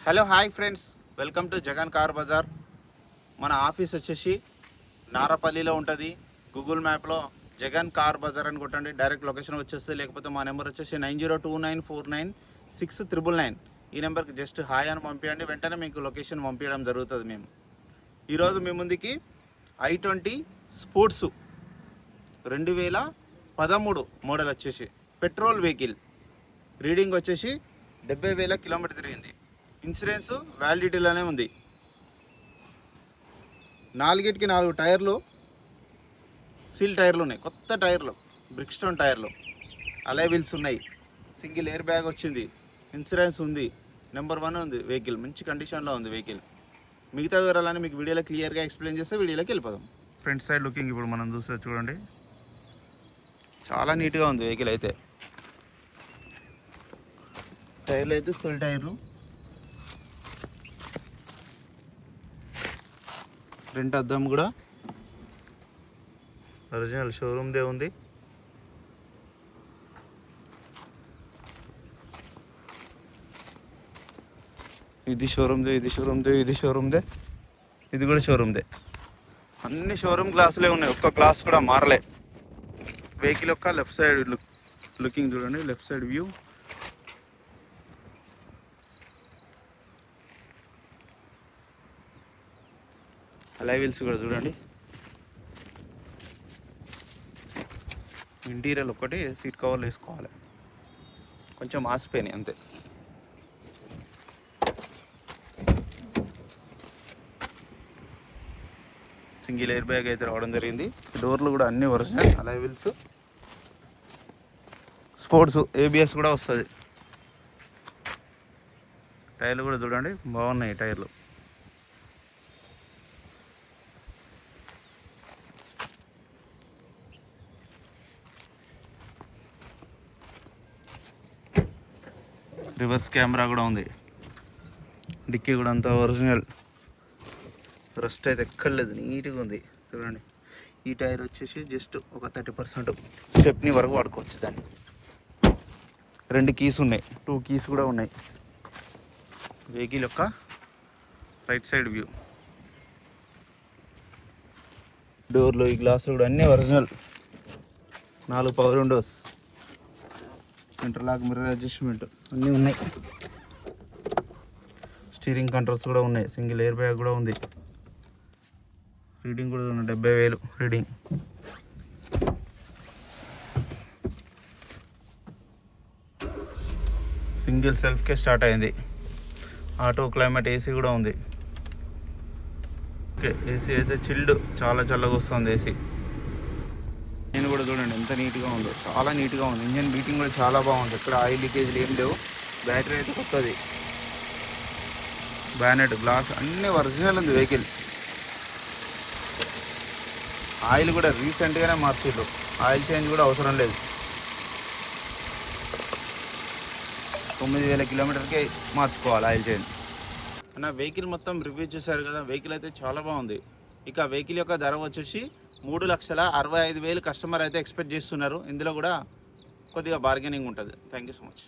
Hello hi friends, welcome to Jagan car bazaar. మన office వచ్చేసి నారపల్లిలో ఉంటుంది. గూగుల్ మ్యాప్లో జగన్ కార్ బజార్ అని కొట్టండి, డైరెక్ట్ లొకేషన్ వచ్చేస్తుంది. లేకపోతే మా నెంబర్ వచ్చేసి 9029496999. ఈ నెంబర్కి జస్ట్ హాయ్ అని పంపించండి, వెంటనే మీకు లొకేషన్ పంపించడం జరుగుతుంది. మేము ఈరోజు మీ ముందుకి i20 స్పోర్ట్స్ 2013 మోడల్ వచ్చేసి పెట్రోల్ వెహికల్, రీడింగ్ వచ్చేసి 70,000 కిలోమీటర్ తిరిగింది. ఇన్సూరెన్స్ వ్యాలిడిటీలోనే ఉంది. 4కి 4 టైర్లు, సీల్ టైర్లు ఉన్నాయి, కొత్త టైర్లు, బ్రిక్స్టోన్ టైర్లు, అలై వీల్స్ ఉన్నాయి, సింగిల్ ఎయిర్ బ్యాగ్ వచ్చింది, ఇన్సూరెన్స్ ఉంది, నెంబర్ 1 ఉంది. వెహికల్ మంచి కండిషన్లో ఉంది. వెహికల్ మిగతా వివరాలని మీకు వీడియోలో క్లియర్గా ఎక్స్ప్లెయిన్ చేస్తే వీడియోలోకి వెళ్ళిపోదాం. ఫ్రంట్ సైడ్ లుకింగ్ ఇప్పుడు మనం చూస్తే చూడండి, చాలా నీట్గా ఉంది వెహికల్. అయితే టైర్లు అయితే సీల్ టైర్లు, ఫ్రంట్ అద్దం కూడా ఒరిజినల్ షోరూమ్దే ఉంది. ఇది షోరూమ్దే, ఇది షోరూమ్దే, ఇది షోరూమ్దే, ఇది కూడా షోరూమ్దే. అన్ని షోరూమ్ గ్లాసులే ఉన్నాయి, ఒక్క గ్లాస్ కూడా మారలే. వెహికల్ యొక్క లెఫ్ట్ సైడ్ లుకింగ్ చూడండి, లెఫ్ట్ సైడ్ వ్యూ. అలై వీల్స్ కూడా చూడండి. ఇంటీరియర్ ఒకటి సీట్ కవర్లు వేసుకోవాలి, కొంచెం ఆసిపోయినాయి అంతే. సింగిల్ ఎయిర్ బ్యాగ్ అయితే రావడం జరిగింది. డోర్లు కూడా అన్ని ఒరిజినల్ అలై వీల్స్. స్పోర్ట్స్ ABS కూడా వస్తుంది. టైర్లు కూడా చూడండి, బాగున్నాయి టైర్లు. రివర్స్ కెమెరా కూడా ఉంది. డిక్కీ కూడా అంతా ఒరిజినల్, రస్ట్ అయితే ఎక్కడ లేదు, నీట్గా ఉంది చూడండి. ఈ టైర్ వచ్చేసి జస్ట్ ఒక 30% స్టెప్నీ వరకు వాడుకోవచ్చు దాన్ని. 2 కీస్ ఉన్నాయి, 2 కీస్ కూడా ఉన్నాయి. వెహికల్ యొక్క రైట్ సైడ్ వ్యూ. డోర్లు, ఈ గ్లాసులు కూడా అన్నీ original. 4 power windows, centre lock, mirror adjustment అన్నీ ఉన్నాయి. స్టీరింగ్ కంట్రోల్స్ కూడా ఉన్నాయి, సింగిల్ ఎయిర్ బ్యాగ్ కూడా ఉంది. రీడింగ్ కూడా ఉంది, 70,000 రీడింగ్. సింగిల్ సెల్ఫ్కే స్టార్ట్ అయింది. ఆటో క్లైమేట్ AC కూడా ఉంది. ఓకే, AC అయితే చిల్డ్, చాలా చల్లగా వస్తుంది AC. నేను కూడా చూడండి ఎంత నీట్గా ఉందో, చాలా నీట్గా ఉంది. ఇంజన్ బీటింగ్ కూడా చాలా బాగుంది, ఎక్కడ ఆయిల్ లీకేజ్లు ఏం లేవు. బ్యాటరీ అయితే కొత్తది. బ్యానెట్, గ్లాస్ అన్నీ ఒరిజినల్ ఉంది వెహికల్. ఆయిల్ కూడా రీసెంట్గానే మార్చిర్రు, ఆయిల్ చేంజ్ కూడా అవసరం లేదు. 9,000 కిలోమీటర్కే మార్చుకోవాలి ఆయిల్ చేంజ్. అన్న వెహికల్ మొత్తం రివ్యూ చేశారు కదా, వెహికల్ అయితే చాలా బాగుంది. ఇక వెహికల్ యొక్క ధర వచ్చేసి 3,65,000 కస్టమర్ అయితే ఎక్స్పెక్ట్ చేస్తున్నారు. ఇందులో కూడా కొద్దిగా బార్గెనింగ్ ఉంటుంది. Thank you so much.